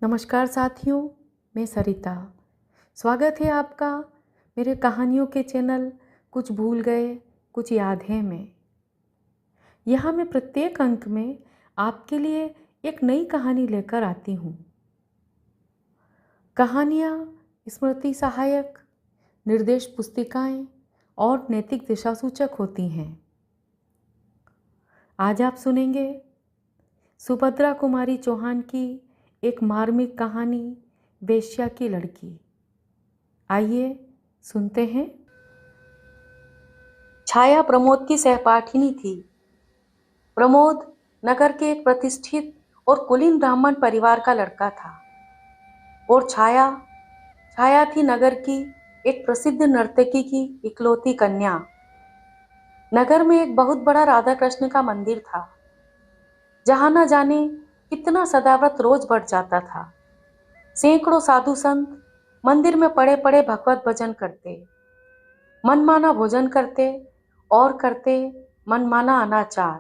नमस्कार साथियों, मैं सरिता। स्वागत है आपका मेरे कहानियों के चैनल कुछ भूल गए कुछ याद है में। यहाँ मैं प्रत्येक अंक में आपके लिए एक नई कहानी लेकर आती हूँ। कहानियाँ स्मृति सहायक, निर्देश पुस्तिकाएँ और नैतिक दिशासूचक होती हैं। आज आप सुनेंगे सुभद्रा कुमारी चौहान की एक मार्मिक कहानी, वेश्या की लड़की। आइए सुनते हैं। छाया प्रमोद की सहपाठिनी थी। प्रमोद नगर के एक प्रतिष्ठित और कुलीन ब्राह्मण परिवार का लड़का था और छाया छाया थी नगर की एक प्रसिद्ध नर्तकी की इकलौती कन्या। नगर में एक बहुत बड़ा राधा कृष्ण का मंदिर था, जहां न जाने कितना सदाव्रत रोज बढ़ जाता था। सैकड़ों साधु संत मंदिर में पड़े पड़े भगवत भजन करते, मनमाना भोजन करते और करते मनमाना अनाचार।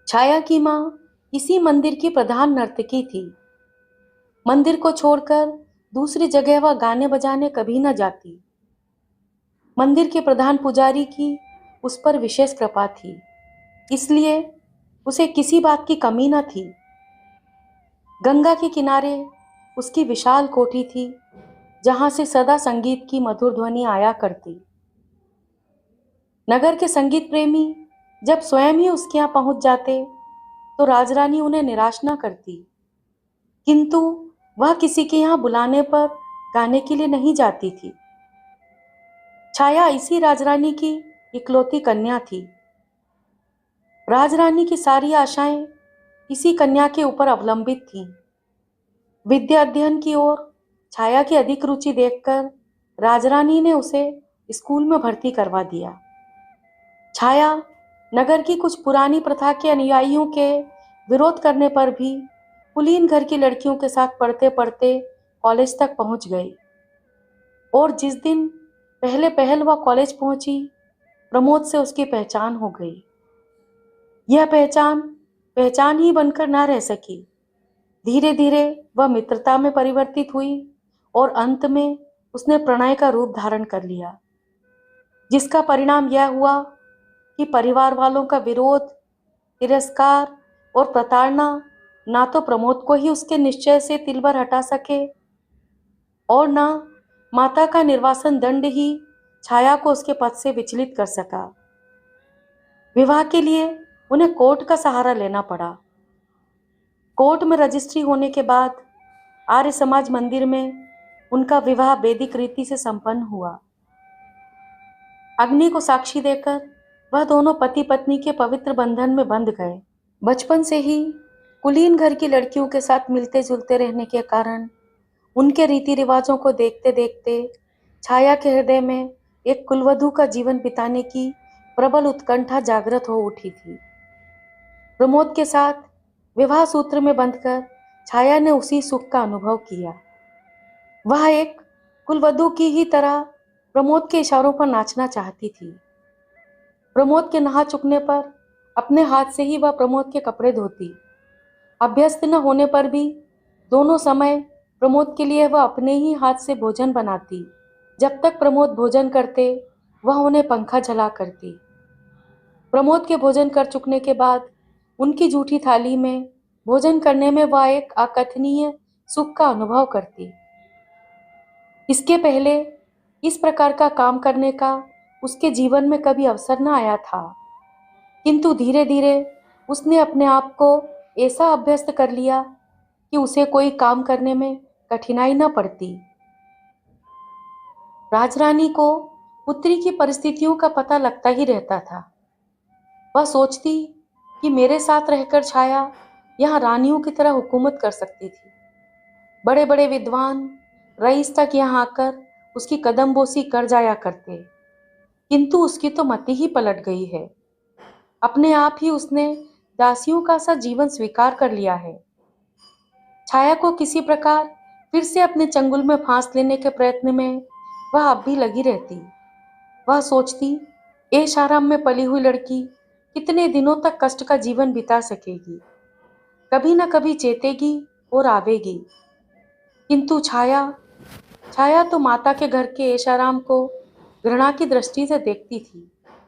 छाया की माँ इसी मंदिर की प्रधान नर्तकी थी। मंदिर को छोड़कर दूसरी जगह वह गाने बजाने कभी न जाती। मंदिर के प्रधान पुजारी की उस पर विशेष कृपा थी, इसलिए उसे किसी बात की कमी न थी। गंगा के किनारे उसकी विशाल कोठी थी, जहां से सदा संगीत की मधुर ध्वनि आया करती। नगर के संगीत प्रेमी जब स्वयं ही उसके यहाँ पहुंच जाते तो राजरानी उन्हें निराश न करती, किंतु वह किसी के यहाँ बुलाने पर गाने के लिए नहीं जाती थी। छाया इसी राजरानी की इकलौती कन्या थी। राजरानी की सारी आशाएं इसी कन्या के ऊपर अवलंबित थीं। विद्या अध्ययन की ओर छाया की अधिक रुचि देखकर राजरानी ने उसे स्कूल में भर्ती करवा दिया। छाया नगर की कुछ पुरानी प्रथा के अनुयायियों के विरोध करने पर भी कुलीन घर की लड़कियों के साथ पढ़ते पढ़ते कॉलेज तक पहुंच गई। और जिस दिन पहले पहल वह कॉलेज पहुंची, प्रमोद से उसकी पहचान हो गई। यह पहचान पहचान ही बनकर ना रह सकी। धीरे धीरे वह मित्रता में परिवर्तित हुई और अंत में उसने प्रणय का रूप धारण कर लिया, जिसका परिणाम यह हुआ कि परिवार वालों का विरोध, तिरस्कार और प्रताड़ना ना तो प्रमोद को ही उसके निश्चय से तिल भर हटा सके और ना माता का निर्वासन दंड ही छाया को उसके पद से विचलित कर सका। विवाह के लिए उन्हें कोर्ट का सहारा लेना पड़ा। कोर्ट में रजिस्ट्री होने के बाद आर्य समाज मंदिर में उनका विवाह वैदिक रीति से संपन्न हुआ। अग्नि को साक्षी देकर वह दोनों पति पत्नी के पवित्र बंधन में बंध गए। बचपन से ही कुलीन घर की लड़कियों के साथ मिलते जुलते रहने के कारण उनके रीति रिवाजों को देखते देखते छाया के हृदय में एक कुलवधू का जीवन बिताने की प्रबल उत्कंठा जागृत हो उठी थी। प्रमोद के साथ विवाह सूत्र में बंधकर छाया ने उसी सुख का अनुभव किया। वह एक कुलवधू की ही तरह प्रमोद के इशारों पर नाचना चाहती थी। प्रमोद के नहा चुकने पर अपने हाथ से ही वह प्रमोद के कपड़े धोती। अभ्यस्त न होने पर भी दोनों समय प्रमोद के लिए वह अपने ही हाथ से भोजन बनाती। जब तक प्रमोद भोजन करते वह उन्हें पंखा झला करती। प्रमोद के भोजन कर चुकने के बाद उनकी जूठी थाली में भोजन करने में वह एक अकथनीय सुख का अनुभव करती। इसके पहले इस प्रकार का काम करने का उसके जीवन में कभी अवसर न आया था, किंतु धीरे धीरे उसने अपने आप को ऐसा अभ्यस्त कर लिया कि उसे कोई काम करने में कठिनाई न पड़ती। राजरानी को पुत्री की परिस्थितियों का पता लगता ही रहता था। वह सोचती कि मेरे साथ रहकर छाया यहाँ रानियों की तरह हुकूमत कर सकती थी। बड़े बड़े विद्वान रईस तक यहाँ आकर उसकी कदमबोसी कर जाया करते, किंतु उसकी तो मति ही पलट गई है। अपने आप ही उसने दासियों का सा जीवन स्वीकार कर लिया है। छाया को किसी प्रकार फिर से अपने चंगुल में फांस लेने के प्रयत्न में वह अब भी लगी रहती। वह सोचती, ऐश आराम में पली हुई लड़की कितने दिनों तक कष्ट का जीवन बिता सकेगी। कभी न कभी चेतेगी और आवेगी। किंतु छाया छाया तो माता के घर के ऐशाराम को घृणा की दृष्टि से देखती थी।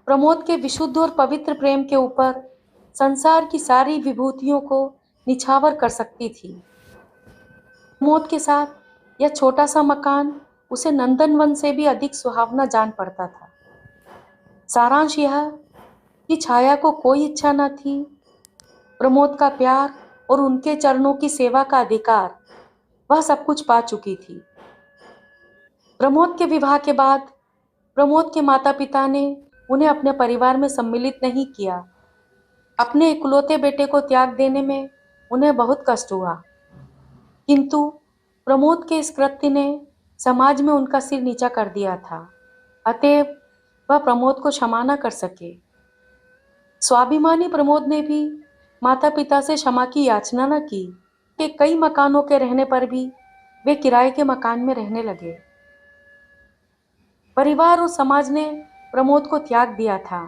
प्रमोद के विशुद्ध और पवित्र प्रेम के ऊपर संसार की सारी विभूतियों को निछावर कर सकती थी। प्रमोद के साथ यह छोटा सा मकान उसे नंदनवन से भी अधिक सुहावना जान पड़ता था। सारांश यह कि छाया को कोई इच्छा न थी। प्रमोद का प्यार और उनके चरणों की सेवा का अधिकार वह सब कुछ पा चुकी थी। प्रमोद के विवाह के बाद प्रमोद के माता पिता ने उन्हें अपने परिवार में सम्मिलित नहीं किया। अपने इकलौते बेटे को त्याग देने में उन्हें बहुत कष्ट हुआ, किंतु प्रमोद के इस कृत्य ने समाज में उनका सिर नीचा कर दिया था। अतएव वह प्रमोद को क्षमा न कर सके। स्वाभिमानी प्रमोद ने भी माता पिता से क्षमा की याचना न की कि कई मकानों के रहने पर भी वे किराए के मकान में रहने लगे। परिवार और समाज ने प्रमोद को त्याग दिया था,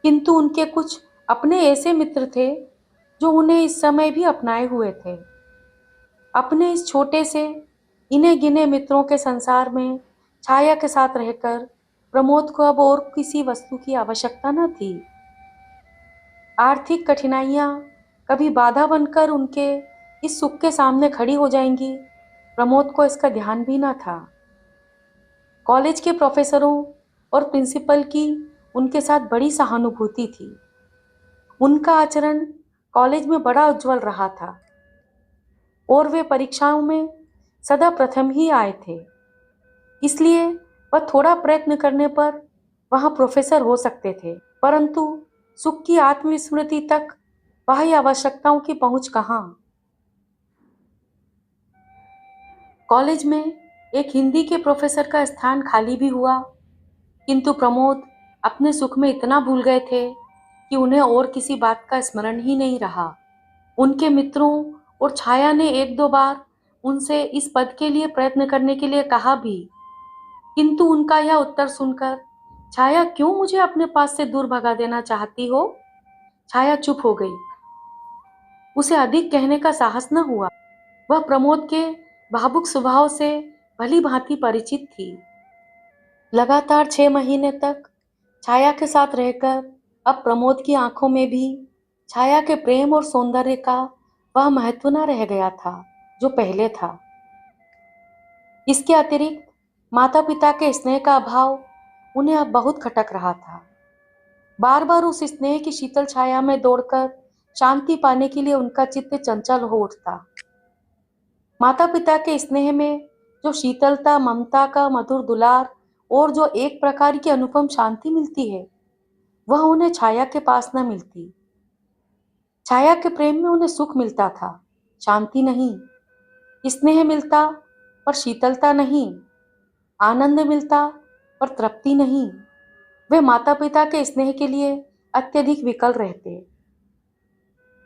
किंतु उनके कुछ अपने ऐसे मित्र थे जो उन्हें इस समय भी अपनाए हुए थे। अपने इस छोटे से इन्हें गिने मित्रों के संसार में छाया के साथ रहकर प्रमोद को अब और किसी वस्तु की आवश्यकता न थी। आर्थिक कठिनाइयां कभी बाधा बनकर उनके इस सुख के सामने खड़ी हो जाएंगी, प्रमोद को इसका ध्यान भी न था। कॉलेज के प्रोफेसरों और प्रिंसिपल की उनके साथ बड़ी सहानुभूति थी। उनका आचरण कॉलेज में बड़ा उज्जवल रहा था और वे परीक्षाओं में सदा प्रथम ही आए थे। इसलिए वह थोड़ा प्रयत्न करने पर वहां प्रोफेसर हो सकते थे, परंतु सुख की आत्मविस्मृति तक बाह्य आवश्यकताओं की पहुंच कहाँ। कॉलेज में एक हिंदी के प्रोफेसर का स्थान खाली भी हुआ, किंतु प्रमोद अपने सुख में इतना भूल गए थे कि उन्हें और किसी बात का स्मरण ही नहीं रहा। उनके मित्रों और छाया ने एक दो बार उनसे इस पद के लिए प्रयत्न करने के लिए कहा भी, किंतु उनका यह उत्तर सुनकर, छाया क्यों मुझे अपने पास से दूर भगा देना चाहती हो, छाया चुप हो गई। उसे अधिक कहने का साहस न हुआ। वह प्रमोद के भावुक स्वभाव से भली भांति परिचित थी। लगातार 6 महीने तक छाया के साथ रहकर अब प्रमोद की आंखों में भी छाया के प्रेम और सौंदर्य का वह महत्व न रह गया था जो पहले था। इसके अतिरिक्त माता पिता के स्नेह का अभाव उन्हें अब बहुत खटक रहा था। बार बार उस स्नेह की शीतल छाया में दौड़कर शांति पाने के लिए उनका चित्त चंचल हो उठता। माता पिता के स्नेह में जो शीतलता, ममता का मधुर दुलार और जो एक प्रकार की अनुपम शांति मिलती है, वह उन्हें छाया के पास न मिलती। छाया के प्रेम में उन्हें सुख मिलता था, शांति नहीं। स्नेह मिलता पर शीतलता नहीं, आनंद मिलता पर तृप्ति नहीं। वे माता पिता के स्नेह के लिए अत्यधिक विकल रहते,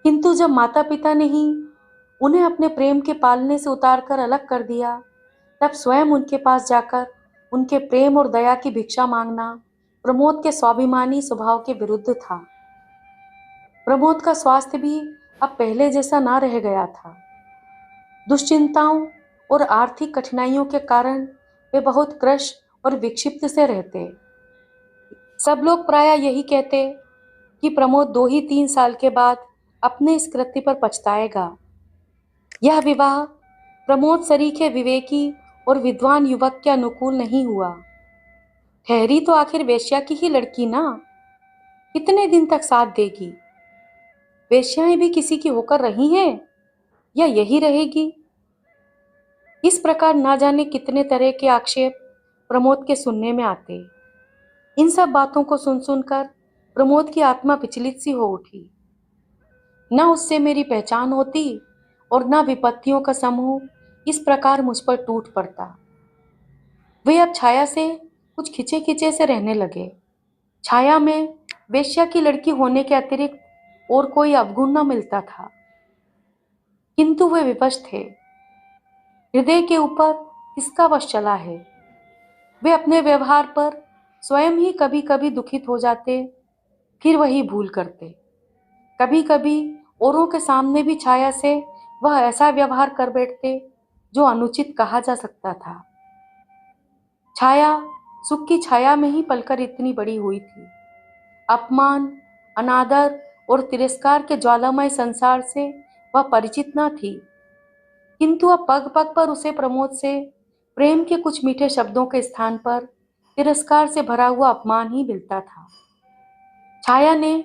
किंतु जब माता पिता ने ही उन्हें अपने प्रेम के पालने से उतारकर अलग कर दिया, तब स्वयं उनके पास जाकर उनके प्रेम और दया की भिक्षा मांगना प्रमोद के स्वाभिमानी स्वभाव के विरुद्ध था। प्रमोद का स्वास्थ्य भी अब पहले जैसा ना रह गया था। दुश्चिंताओं और आर्थिक कठिनाइयों के कारण वे बहुत क्रश और विक्षिप्त से रहते। सब लोग प्रायः यही कहते कि प्रमोद 2 ही 3 साल के बाद अपने इस कृत्य पर पछताएगा। यह विवाह प्रमोद सरीखे विवेकी और विद्वान युवक के अनुकूल नहीं हुआ। ठहरी तो आखिर वेश्या की ही लड़की ना, कितने दिन तक साथ देगी। वेश्याएं भी किसी की होकर रही हैं या यही रहेगी। इस प्रकार ना जाने कितने तरह के आक्षेप प्रमोद के सुनने में आते। इन सब बातों को सुन सुनकर प्रमोद की आत्मा विचलित सी हो उठी। न उससे मेरी पहचान होती और न विपत्तियों का समूह इस प्रकार मुझ पर टूट पड़ता। वे अब छाया से कुछ खिंचे खिंचे से रहने लगे। छाया में वेश्या की लड़की होने के अतिरिक्त और कोई अवगुण न मिलता था, किंतु वे विवश थे। हृदय के ऊपर किसका वश चला है। वे अपने व्यवहार पर स्वयं ही कभी कभी दुखित हो जाते, फिर वही भूल करते। कभी कभी औरों के सामने भी छाया से वह ऐसा व्यवहार कर बैठते जो अनुचित कहा जा सकता था। छाया सुख की छाया में ही पलकर इतनी बड़ी हुई थी। अपमान, अनादर और तिरस्कार के ज्वालामय संसार से वह परिचित न थी, किंतु अब पग पग पर उसे प्रमोद से प्रेम के कुछ मीठे शब्दों के स्थान पर तिरस्कार से भरा हुआ अपमान ही मिलता था। छाया ने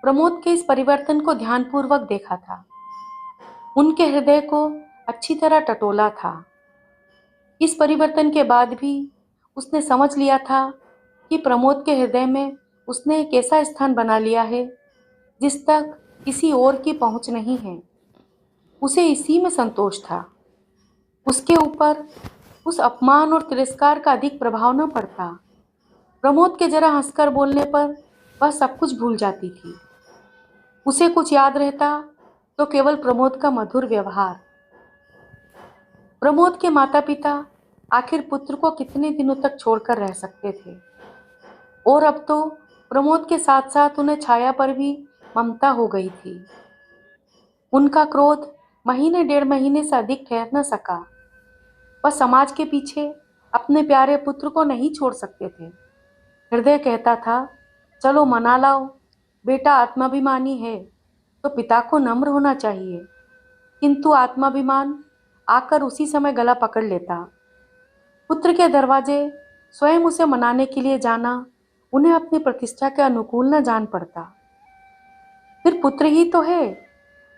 प्रमोद के इस परिवर्तन को ध्यानपूर्वक देखा था, उनके हृदय को अच्छी तरह टटोला था। इस परिवर्तन के बाद भी उसने समझ लिया था कि प्रमोद के हृदय में उसने एक ऐसा स्थान बना लिया है जिस तक किसी और की पहुंच नहीं है। उसे इसी में संतोष था। उसके ऊपर उस अपमान और तिरस्कार का अधिक प्रभाव न पड़ता। प्रमोद के जरा हंसकर बोलने पर वह सब कुछ भूल जाती थी। उसे कुछ याद रहता तो केवल प्रमोद का मधुर व्यवहार। प्रमोद के माता पिता आखिर पुत्र को कितने दिनों तक छोड़कर रह सकते थे, और अब तो प्रमोद के साथ साथ उन्हें छाया पर भी ममता हो गई थी। उनका क्रोध महीने डेढ़ महीने से अधिक ठहर न सका। वह समाज के पीछे अपने प्यारे पुत्र को नहीं छोड़ सकते थे। हृदय कहता था, चलो मना लाओ, बेटा आत्माभिमानी है तो पिता को नम्र होना चाहिए, किंतु आत्माभिमान आकर उसी समय गला पकड़ लेता। पुत्र के दरवाजे स्वयं उसे मनाने के लिए जाना उन्हें अपनी प्रतिष्ठा के अनुकूल न जान पड़ता। फिर पुत्र ही तो है,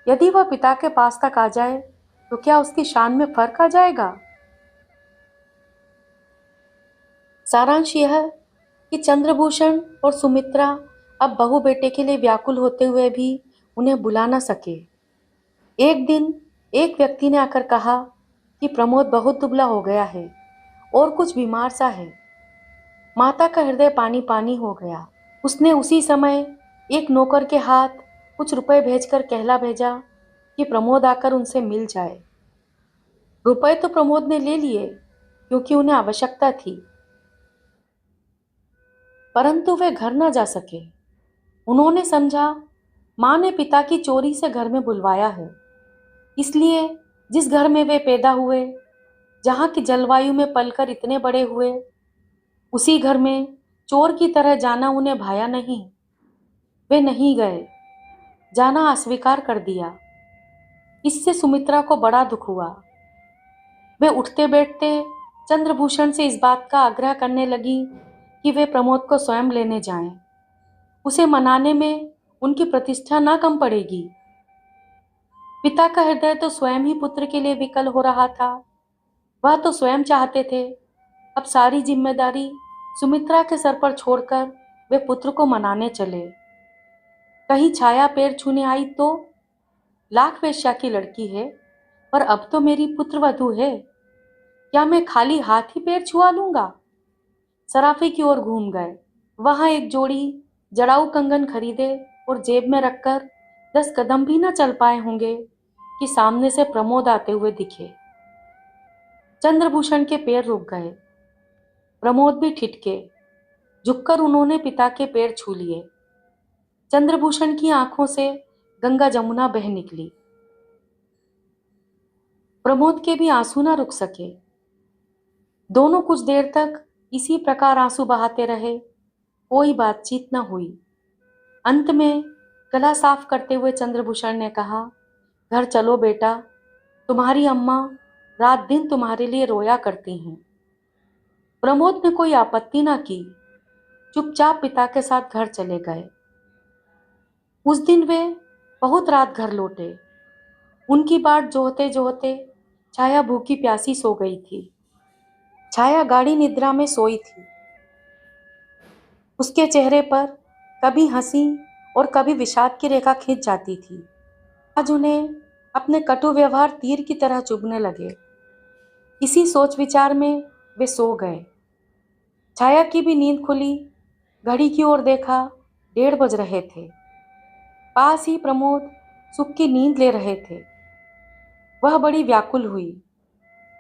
यदि वह पिता के पास तक आ जाए तो क्या उसकी शान में फर्क आ जाएगा। सारांश यह कि चंद्रभूषण और सुमित्रा अब बहू बेटे के लिए व्याकुल होते हुए भी उन्हें बुला न सके। एक दिन एक व्यक्ति ने आकर कहा कि प्रमोद बहुत दुबला हो गया है और कुछ बीमार सा है। माता का हृदय पानी पानी हो गया। उसने उसी समय एक नौकर के हाथ कुछ रुपए भेजकर कहला भेजा कि प्रमोद आकर उनसे मिल जाए। रुपए तो प्रमोद ने ले लिए क्योंकि उन्हें आवश्यकता थी, परंतु वे घर न जा सके। उन्होंने समझा माँ ने पिता की चोरी से घर में बुलवाया है, इसलिए जिस घर में वे पैदा हुए, जहाँ की जलवायु में पलकर इतने बड़े हुए, उसी घर में चोर की तरह जाना उन्हें भाया नहीं। वे नहीं गए, जाना अस्वीकार कर दिया। इससे सुमित्रा को बड़ा दुख हुआ। वे उठते बैठते चंद्रभूषण से इस बात का आग्रह करने लगी कि वे प्रमोद को स्वयं लेने जाएं। उसे मनाने में उनकी प्रतिष्ठा ना कम पड़ेगी। पिता का हृदय तो स्वयं ही पुत्र के लिए विकल हो रहा था। वह तो स्वयं चाहते थे अब सारी जिम्मेदारी सुमित्रा के सर पर छोड़कर वे पुत्र को मनाने चले। कहीं छाया पैर छूने आई तो, लाख वेश्या की लड़की है पर अब तो मेरी पुत्र वधू है, क्या मैं खाली हाथ ही पैर छुआ लूंगा। सराफे की ओर घूम गए। वहां एक जोड़ी जड़ाऊ कंगन खरीदे और जेब में रखकर 10 कदम भी न चल पाए होंगे कि सामने से प्रमोद आते हुए दिखे। चंद्रभूषण के पैर रुक गए। प्रमोद भी ठिठके। झुककर उन्होंने पिता के पैर छू लिए। चंद्रभूषण की आंखों से गंगा जमुना बह निकली। प्रमोद के भी आंसू न रुक सके। दोनों कुछ देर तक इसी प्रकार आंसू बहाते रहे। कोई बातचीत न हुई। अंत में गला साफ करते हुए चंद्रभूषण ने कहा, घर चलो बेटा, तुम्हारी अम्मा रात दिन तुम्हारे लिए रोया करती हैं। प्रमोद ने कोई आपत्ति न की, चुपचाप पिता के साथ घर चले गए। उस दिन वे बहुत रात घर लौटे। उनकी बाट जोहते जोहते छाया भूखी प्यासी सो गई थी। छाया गाढ़ी निद्रा में सोई थी। उसके चेहरे पर कभी हंसी और कभी विषाद की रेखा खिंच जाती थी। आज उन्हें अपने कटु व्यवहार तीर की तरह चुभने लगे। इसी सोच विचार में वे सो गए। छाया की भी नींद खुली। घड़ी की ओर देखा, 1:30 बज रहे थे। पास ही प्रमोद सुख की नींद ले रहे थे। वह बड़ी व्याकुल हुई।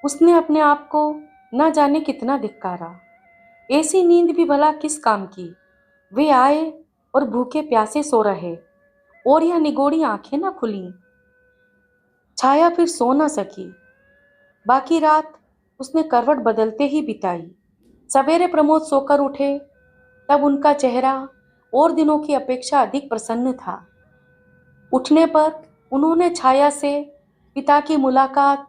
उसने अपने आप को न जाने कितना धिक्कारा। ऐसी नींद भी भला किस काम की। वे आए और भूखे प्यासे सो रहे और यह निगोड़ी आंखें ना खुली। छाया फिर सो न सकी। बाकी रात उसने करवट बदलते ही बिताई। सवेरे प्रमोद सोकर उठे तब उनका चेहरा और दिनों की अपेक्षा अधिक प्रसन्न था। उठने पर उन्होंने छाया से पिता की मुलाकात,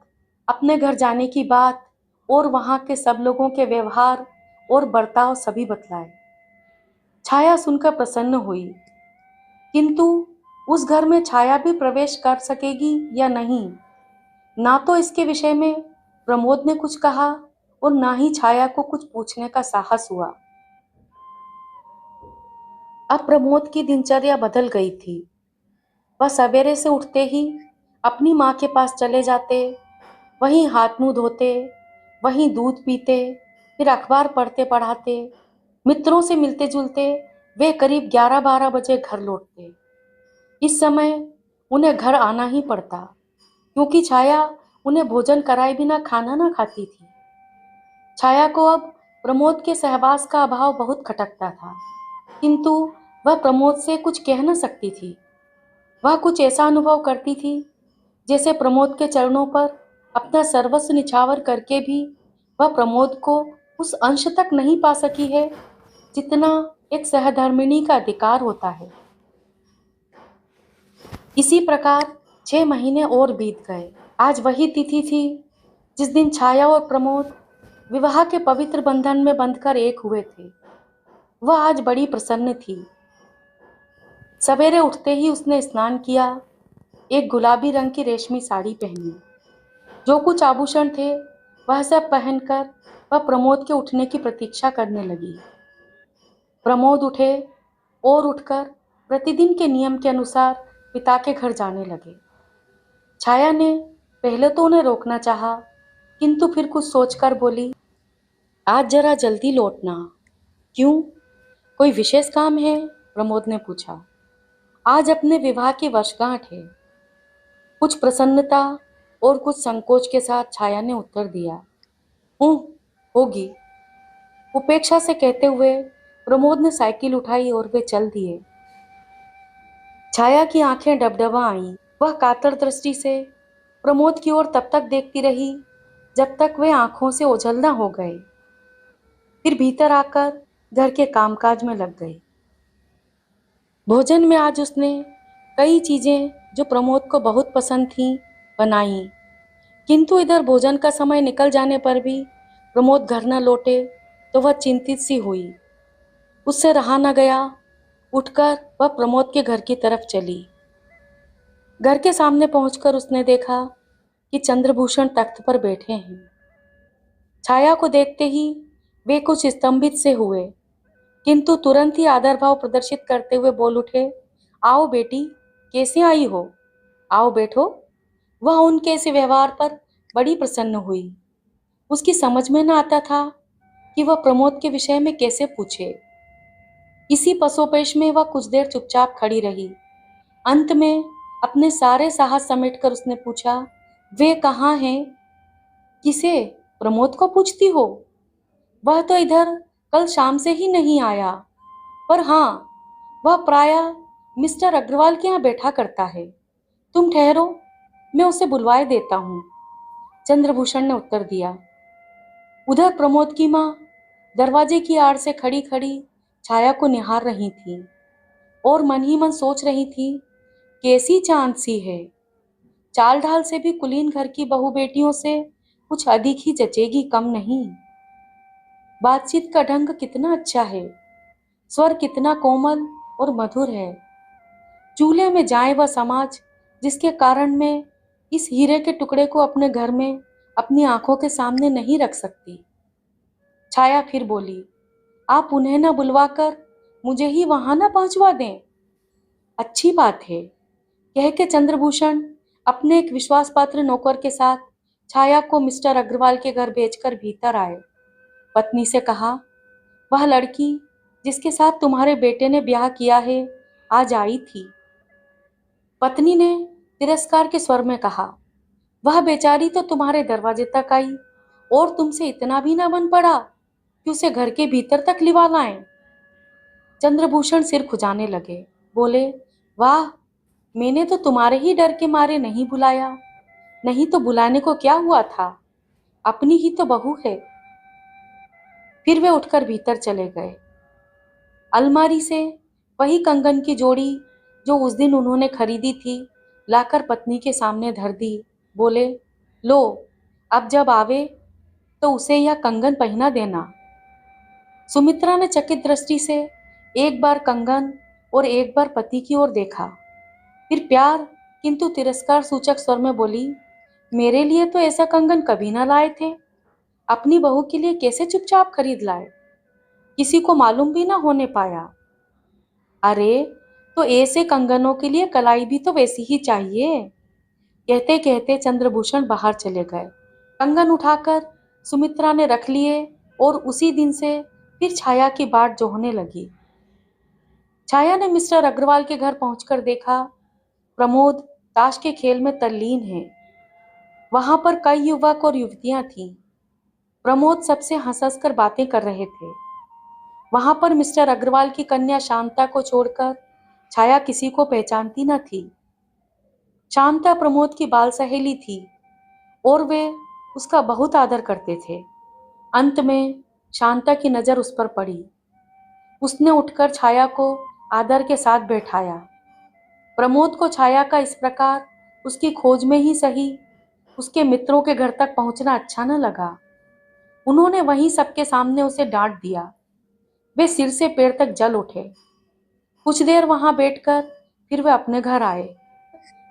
अपने घर जाने की बात और वहां के सब लोगों के व्यवहार और बर्ताव सभी बतलाए। छाया सुनकर प्रसन्न हुई, किंतु उस घर में छाया भी प्रवेश कर सकेगी या नहीं, ना तो इसके विषय में प्रमोद ने कुछ कहा और ना ही छाया को कुछ पूछने का साहस हुआ। अब प्रमोद की दिनचर्या बदल गई थी। वह सवेरे से उठते ही अपनी माँ के पास चले जाते, वहीं हाथ मुंह धोते, वहीं दूध पीते, फिर अखबार पढ़ते पढ़ाते, मित्रों से मिलते जुलते वे करीब 11-12 बजे घर लौटते। इस समय उन्हें घर आना ही पड़ता, क्योंकि छाया उन्हें भोजन कराए बिना खाना ना खाती थी। छाया को अब प्रमोद के सहवास का अभाव बहुत खटकता था, किंतु वह प्रमोद से कुछ कह न सकती थी। वह कुछ ऐसा अनुभव करती थी जैसे प्रमोद के चरणों पर अपना सर्वस्व निछावर करके भी वह प्रमोद को उस अंश तक नहीं पा सकी है जितना एक सहधर्मिणी का अधिकार होता है। इसी प्रकार 6 महीने और बीत गए। आज वही तिथि थी जिस दिन छाया और प्रमोद विवाह के पवित्र बंधन में बंधकर एक हुए थे। वह आज बड़ी प्रसन्न थी। सवेरे उठते ही उसने स्नान किया, एक गुलाबी रंग की रेशमी साड़ी पहनी। जो कुछ आभूषण थे वह सब पहनकर वह प्रमोद के उठने की प्रतीक्षा करने लगी। प्रमोद उठे और उठकर प्रतिदिन के नियम के अनुसार पिता के घर जाने लगे। छाया ने पहले तो उन्हें रोकना चाहा, किंतु फिर कुछ सोचकर बोली, आज जरा जल्दी लौटना। क्यों, कोई विशेष काम है? प्रमोद ने पूछा। आज अपने विवाह की वर्षगांठ है। कुछ प्रसन्नता और कुछ संकोच के साथ छाया ने उत्तर दिया। होगी, उपेक्षा से कहते हुए प्रमोद ने साइकिल उठाई और वे चल दिए। छाया की आंखें डबडबा आईं। वह कातर दृष्टि से प्रमोद की ओर तब तक देखती रही जब तक वे आंखों से ओझल न हो गए। फिर भीतर आकर घर के कामकाज में लग गई। भोजन में आज उसने कई चीजें जो प्रमोद को बहुत पसंद थीं बनाई, किंतु इधर भोजन का समय निकल जाने पर भी प्रमोद घर न लौटे तो वह चिंतित सी हुई। उससे रहा न गया। उठकर वह प्रमोद के घर की तरफ चली। घर के सामने पहुंचकर उसने देखा कि चंद्रभूषण तख्त पर बैठे हैं। छाया को देखते ही वे कुछ स्तंभित से हुए, किंतु तुरंत ही आदर भाव प्रदर्शित करते हुए बोल उठे, आओ बेटी, कैसे आई हो? आओ बैठो। वह उनके इस व्यवहार पर बड़ी प्रसन्न हुई। उसकी समझ में न आता था कि वह प्रमोद के विषय में कैसे पूछे। इसी पसोपेश में वह कुछ देर चुपचाप खड़ी रही। अंत में अपने सारे साहस समेटकर उसने पूछा, वे कहाँ हैं? किसे? प्रमोद को पूछती हो? वह तो इधर कल शाम से ही नहीं आया। पर हाँ, वह प्रायः मिस्टर अग्रवाल के यहाँ बैठा करता है। तुम ठहरो, मैं उसे बुलवाए देता हूँ, चंद्रभूषण ने उत्तर दिया। उधर प्रमोद की माँ दरवाजे की आड़ से खड़ी खड़ी छाया को निहार रही थी और मन ही मन सोच रही थी, कैसी चांद सी है। चाल ढाल से भी कुलीन घर की बहू बेटियों से कुछ अधिक ही जचेगी, कम नहीं। बातचीत का ढंग कितना अच्छा है, स्वर कितना कोमल और मधुर है। चूल्हे में जाए वह समाज जिसके कारण मैं इस हीरे के टुकड़े को अपने घर में अपनी आंखों के सामने नहीं रख सकती। छाया फिर बोली, आप उन्हें न बुलवाकर मुझे ही वहां न पहुंचवा दें। अच्छी बात है, कह के चंद्रभूषण अपने एक विश्वास पात्र नौकर के साथ छाया को मिस्टर अग्रवाल के घर भेजकर भीतर आए। पत्नी से कहा, वह लड़की जिसके साथ तुम्हारे बेटे ने ब्याह किया है आज आई थी। पत्नी ने तिरस्कार के स्वर में कहा, वह बेचारी तो तुम्हारे दरवाजे तक आई और तुमसे इतना भी ना बन पड़ा कि उसे घर के भीतर तक लिवा लाएं। चंद्रभूषण सिर खुजाने लगे, बोले, वाह, मैंने तो तुम्हारे ही डर के मारे नहीं बुलाया, नहीं तो बुलाने को क्या हुआ था, अपनी ही तो बहू है। फिर वे उठकर भीतर चले गए। अलमारी से वही कंगन की जोड़ी जो उस दिन उन्होंने खरीदी थी लाकर पत्नी के सामने धर दी। बोले, लो, अब जब आवे तो उसे यह कंगन पहना देना। सुमित्रा ने चकित दृष्टि से एक बार कंगन और एक बार पति की ओर देखा, फिर प्यार किंतु तिरस्कार सूचक स्वर में बोली, मेरे लिए तो ऐसा कंगन कभी ना लाए थे, अपनी बहू के लिए कैसे चुपचाप खरीद लाए, किसी को मालूम भी ना होने पाया। अरे, तो ऐसे कंगनों के लिए कलाई भी तो वैसी ही चाहिए। कहते कहते चंद्रभूषण बाहर चले गए। कंगन उठाकर सुमित्रा ने रख लिए और उसी दिन से फिर छाया की बाट जोहने लगी। छाया ने मिस्टर अग्रवाल के घर पहुंचकर देखा, प्रमोद ताश के खेल में तल्लीन है। वहां पर कई युवक और युवतियां थीं। प्रमोद सबसे हंस हंस कर बातें कर रहे थे। वहां पर मिस्टर अग्रवाल की कन्या शांता को छोड़कर छाया किसी को पहचानती न थी। शांता प्रमोद की बाल सहेली थी और वे उसका बहुत आदर करते थे। अंत में शांता की नजर उस पर पड़ी। उसने उठकर छाया को आदर के साथ बैठाया। प्रमोद को छाया का इस प्रकार उसकी खोज में ही सही उसके मित्रों के घर तक पहुंचना अच्छा न लगा। उन्होंने वहीं सबके सामने उसे डांट दिया। वे सिर से पैर तक जल उठे। कुछ देर वहां बैठकर फिर वे अपने घर आए।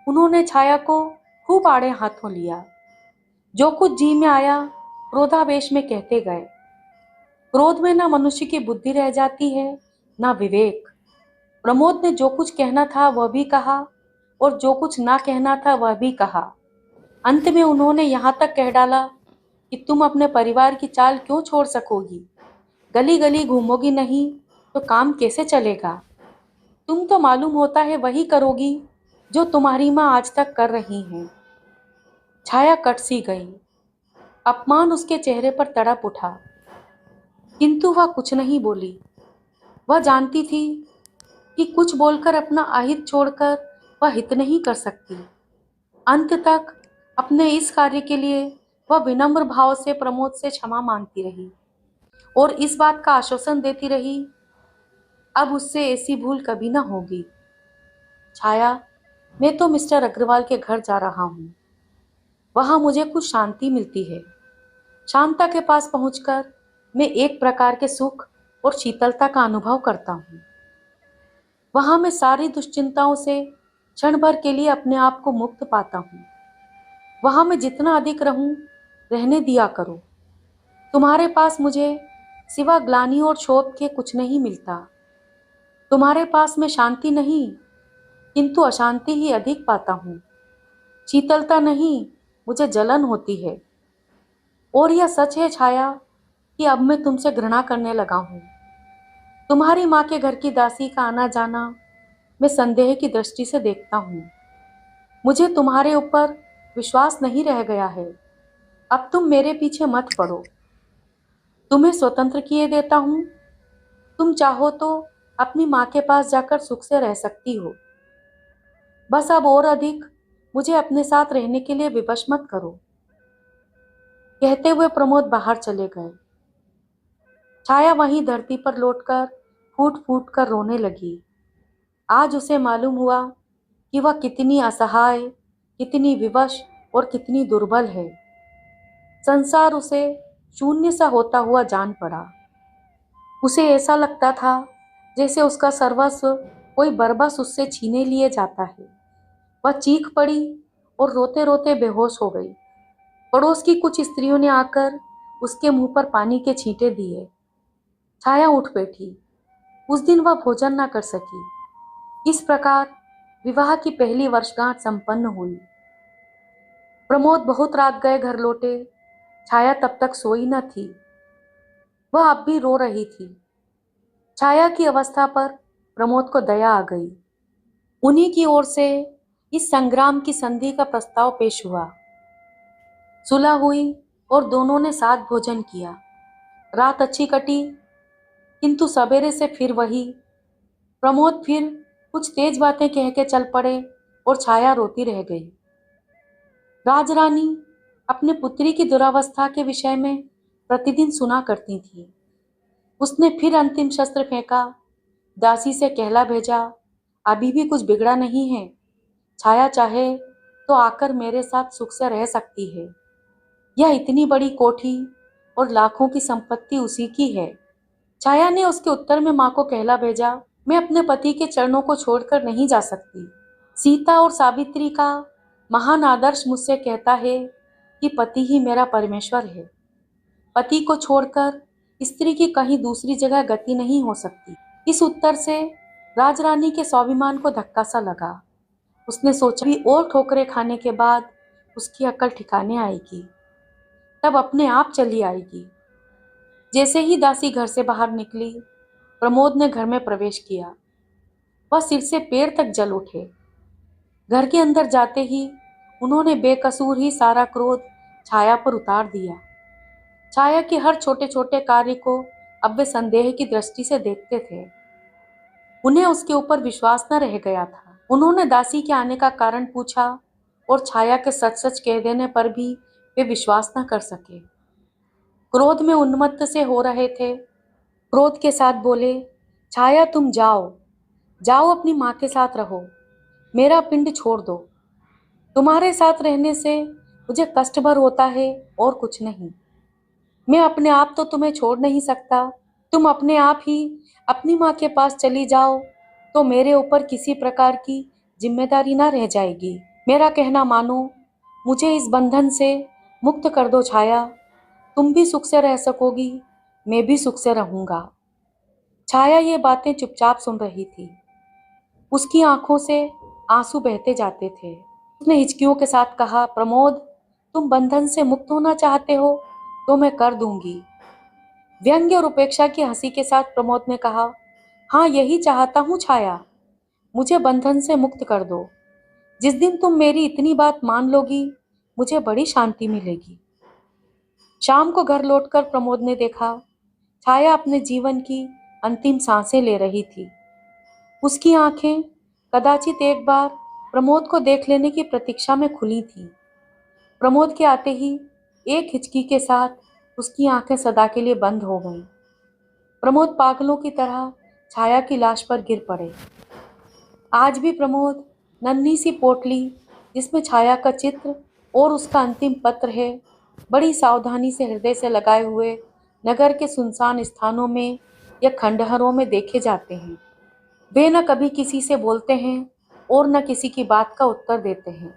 उन्होंने छाया को खूब आड़े हाथों लिया। जो कुछ जी में आया क्रोधावेश में कहते गए। क्रोध में ना मनुष्य की बुद्धि रह जाती है, ना विवेक। प्रमोद ने जो कुछ कहना था वह भी कहा और जो कुछ ना कहना था वह भी कहा। अंत में उन्होंने यहाँ तक कह डाला कि तुम अपने परिवार की चाल क्यों छोड़ सकोगी, गली गली घूमोगी नहीं तो काम कैसे चलेगा। तुम तो मालूम होता है वही करोगी जो तुम्हारी माँ आज तक कर रही हैं। छाया कट सी गई। अपमान उसके चेहरे पर तड़प उठा, किंतु वह कुछ नहीं बोली। वह जानती थी कि कुछ बोलकर अपना अहित छोड़कर वह हित नहीं कर सकती। अंत तक अपने इस कार्य के लिए वह विनम्र भाव से प्रमोद से क्षमा मांगती रही और इस बात का आश्वासन देती रही, अब उससे ऐसी भूल कभी ना होगी। छाया, मैं तो मिस्टर अग्रवाल के घर जा रहा हूँ, वहां मुझे कुछ शांति मिलती है। शांता के पास पहुंचकर मैं एक प्रकार के सुख और शीतलता का अनुभव करता हूँ। वहां मैं सारी दुश्चिंताओं से क्षण भर के लिए अपने आप को मुक्त पाता हूँ। वहां मैं जितना अधिक रहूं, रहने दिया करो। तुम्हारे पास मुझे सिवा ग्लानि और क्षोभ के कुछ नहीं मिलता। तुम्हारे पास मैं शांति नहीं किंतु अशांति ही अधिक पाता हूँ। शीतलता नहीं, मुझे जलन होती है। और यह सच है छाया कि अब मैं तुमसे घृणा करने लगा हूँ। तुम्हारी माँ के घर की दासी का आना जाना मैं संदेह की दृष्टि से देखता हूँ। मुझे तुम्हारे ऊपर विश्वास नहीं रह गया है। अब तुम मेरे पीछे मत पड़ो। तुम्हें स्वतंत्र किए देता हूँ। तुम चाहो तो अपनी माँ के पास जाकर सुख से रह सकती हो। बस अब और अधिक मुझे अपने साथ रहने के लिए विवश मत करो। कहते हुए प्रमोद बाहर चले गए। छाया वहीं धरती पर लौटकर फूट फूट कर रोने लगी। आज उसे मालूम हुआ कि वह कितनी असहाय, कितनी विवश और कितनी दुर्बल है। संसार उसे शून्य सा होता हुआ जान पड़ा। उसे ऐसा लगता था जैसे उसका सर्वस्व कोई बरबस उससे छीने लिए जाता है। वह चीख पड़ी और रोते रोते बेहोश हो गई। पड़ोस की कुछ स्त्रियों ने आकर उसके मुंह पर पानी के छींटे दिए। छाया उठ बैठी। उस दिन वह भोजन न कर सकी। इस प्रकार विवाह की पहली वर्षगांठ संपन्न हुई। प्रमोद बहुत रात गए घर लौटे। छाया तब तक सोई न थी। वह अब भी रो रही थी। छाया की अवस्था पर प्रमोद को दया आ गई। उन्हीं की ओर से इस संग्राम की संधि का प्रस्ताव पेश हुआ। सुलह हुई और दोनों ने साथ भोजन किया। रात अच्छी कटी, किंतु सवेरे से फिर वही। प्रमोद फिर कुछ तेज बातें कह के चल पड़े और छाया रोती रह गई। राजरानी अपने पुत्री की दुरावस्था के विषय में प्रतिदिन सुना करती थी। उसने फिर अंतिम शस्त्र फेंका, दासी से कहला भेजा, अभी भी कुछ बिगड़ा नहीं है। छाया चाहे तो आकर मेरे साथ सुख से रह सकती है। यह इतनी बड़ी कोठी और लाखों की संपत्ति उसी की है। छाया ने उसके उत्तर में माँ को कहला भेजा, मैं अपने पति के चरणों को छोड़कर नहीं जा सकती। सीता और सावित्री का महान आदर्श मुझसे कहता है कि पति ही मेरा परमेश्वर है। पति को छोड़कर स्त्री की कहीं दूसरी जगह गति नहीं हो सकती। इस उत्तर से राजरानी के स्वाभिमान को धक्का सा लगा। उसने सोचा भी और ठोकरें खाने के बाद उसकी अक्ल ठिकाने आएगी, तब अपने आप चली आएगी। जैसे ही दासी घर से बाहर निकली, प्रमोद ने घर में प्रवेश किया। वह सिर से पैर तक जल उठे। घर के अंदर जाते ही उन्होंने बेकसूर ही सारा क्रोध छाया पर उतार दिया। छाया के हर छोटे छोटे कार्य को अब वे संदेह की दृष्टि से देखते थे। उन्हें उसके ऊपर विश्वास न रह गया था। उन्होंने दासी के आने का कारण पूछा और छाया के सच सच कह देने पर भी वे विश्वास न कर सके। क्रोध में उन्मत्त से हो रहे थे। क्रोध के साथ बोले, छाया तुम जाओ, जाओ अपनी माँ के साथ रहो, मेरा पिंड छोड़ दो। तुम्हारे साथ रहने से मुझे कष्ट भर होता है और कुछ नहीं। मैं अपने आप तो तुम्हें छोड़ नहीं सकता। तुम अपने आप ही अपनी माँ के पास चली जाओ तो मेरे ऊपर किसी प्रकार की जिम्मेदारी ना रह जाएगी। मेरा कहना मानो, मुझे इस बंधन से मुक्त कर दो छाया। तुम भी सुख से रह सकोगी, मैं भी सुख से रहूंगा। छाया ये बातें चुपचाप सुन रही थी। उसकी आंखों से आंसू बहते जाते थे। उसने हिचकियों के साथ कहा, प्रमोद, तुम बंधन से मुक्त होना चाहते हो तो मैं कर दूंगी। व्यंग्य और उपेक्षा की हंसी के साथ प्रमोद ने कहा, हाँ यही चाहता हूँ छाया, मुझे बंधन से मुक्त कर दो। जिस दिन तुम मेरी इतनी बात मान लोगी, मुझे बड़ी शांति मिलेगी। शाम को घर लौटकर प्रमोद ने देखा, छाया अपने जीवन की अंतिम सांसें ले रही थी। उसकी आंखें कदाचित एक बार प्रमोद को देख लेने की प्रतीक्षा में खुली थीं। प्रमोद के आते ही एक हिचकी के साथ उसकी आंखें सदा के लिए बंद हो गईं। प्रमोद पागलों की तरह छाया की लाश पर गिर पड़े। आज भी प्रमोद नन्ही सी पोटली जिसमें छाया का चित्र और उसका अंतिम पत्र है, बड़ी सावधानी से हृदय से लगाए हुए नगर के सुनसान स्थानों में या खंडहरों में देखे जाते हैं। वे न कभी किसी से बोलते हैं और न किसी की बात का उत्तर देते हैं।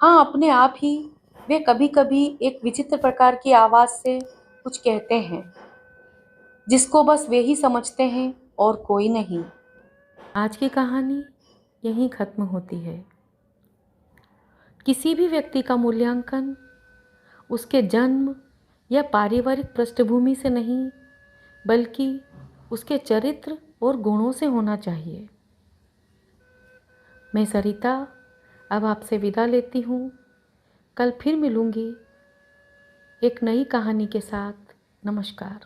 हाँ, अपने आप ही वे कभी कभी एक विचित्र प्रकार की आवाज़ से कुछ कहते हैं, जिसको बस वे ही समझते हैं और कोई नहीं। आज की कहानी यहीं खत्म होती है। किसी भी व्यक्ति का मूल्यांकन उसके जन्म या पारिवारिक पृष्ठभूमि से नहीं, बल्कि उसके चरित्र और गुणों से होना चाहिए। मैं सरिता अब आपसे विदा लेती हूँ। कल फिर मिलूँगी एक नई कहानी के साथ। नमस्कार।